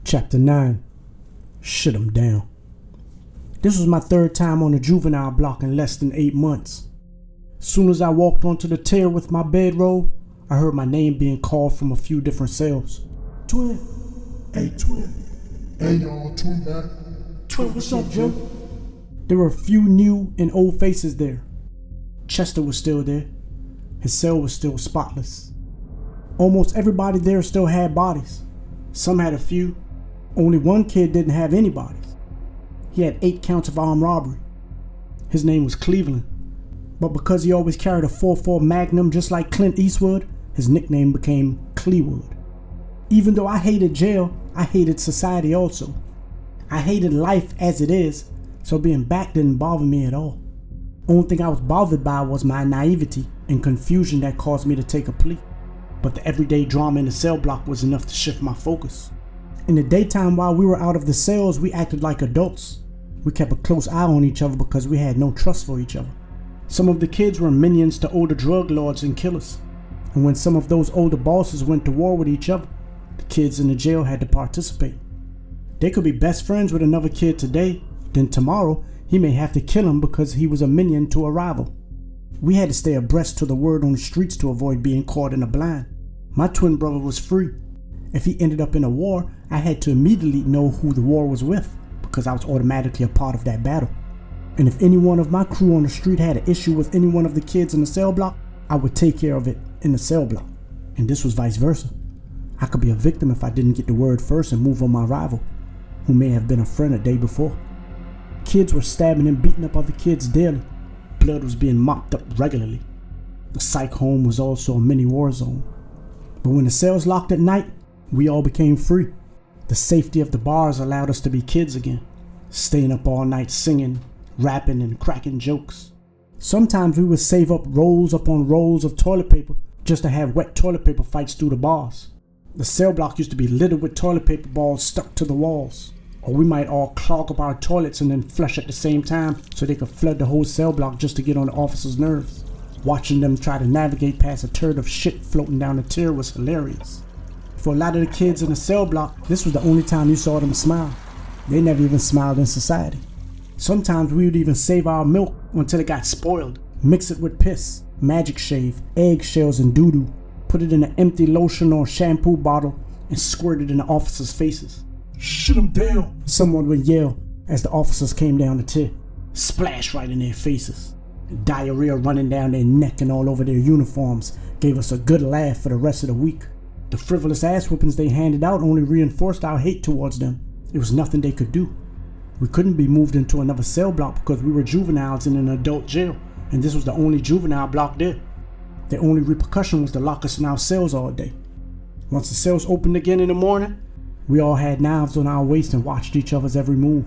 Chapter 9. Shut 'em down. This was my third time on the juvenile block in less than 8 months. Soon as I walked onto the tier with my bedroll, I heard my name being called from a few different cells. Twin. Hey, Twin. Hey, y'all, Twin back. Twin, what's up, Joe? There were a few new and old faces there. Chester was still there. His cell was still spotless. Almost everybody there still had bodies. Some had a few. Only one kid didn't have any bodies. He had 8 counts of armed robbery. His name was Cleveland, but because he always carried a 4.4 Magnum just like Clint Eastwood, his nickname became Cleewood. Even though I hated jail, I hated society also. I hated life as it is, so being back didn't bother me at all. Only thing I was bothered by was my naivety and confusion that caused me to take a plea. But the everyday drama in the cell block was enough to shift my focus. In the daytime while we were out of the cells, we acted like adults. We kept a close eye on each other because we had no trust for each other. Some of the kids were minions to older drug lords and killers. And when some of those older bosses went to war with each other, the kids in the jail had to participate. They could be best friends with another kid today, then tomorrow he may have to kill him because he was a minion to a rival. We had to stay abreast to the word on the streets to avoid being caught in a blind. My twin brother was free. If he ended up in a war, I had to immediately know who the war was with because I was automatically a part of that battle. And if any one of my crew on the street had an issue with any one of the kids in the cell block, I would take care of it in the cell block. And this was vice versa. I could be a victim if I didn't get the word first and move on my rival, who may have been a friend a day before. Kids were stabbing and beating up other kids daily. Blood was being mopped up regularly. The psych home was also a mini war zone. But when the cells locked at night, we all became free. The safety of the bars allowed us to be kids again, staying up all night singing, rapping, and cracking jokes. Sometimes we would save up rolls upon rolls of toilet paper just to have wet toilet paper fights through the bars. The cell block used to be littered with toilet paper balls stuck to the walls. Or we might all clog up our toilets and then flush at the same time so they could flood the whole cell block just to get on the officers' nerves. Watching them try to navigate past a turd of shit floating down the tier was hilarious. For a lot of the kids in the cell block, this was the only time you saw them smile. They never even smiled in society. Sometimes we would even save our milk until it got spoiled, mix it with piss, magic shave, eggshells, and doo-doo, put it in an empty lotion or shampoo bottle, and squirt it in the officers' faces. Shut 'em down, Someone would yell as the officers came down the tier, splash right in their faces. Diarrhea running down their neck and all over their uniforms gave us a good laugh for the rest of the week. The frivolous ass whoopings they handed out only reinforced our hate towards them. It was nothing they could do. We couldn't be moved into another cell block because we were juveniles in an adult jail, and this was the only juvenile block there. The only repercussion was to lock us in our cells all day. Once the cells opened again in the morning, we all had knives on our waist and watched each other's every move.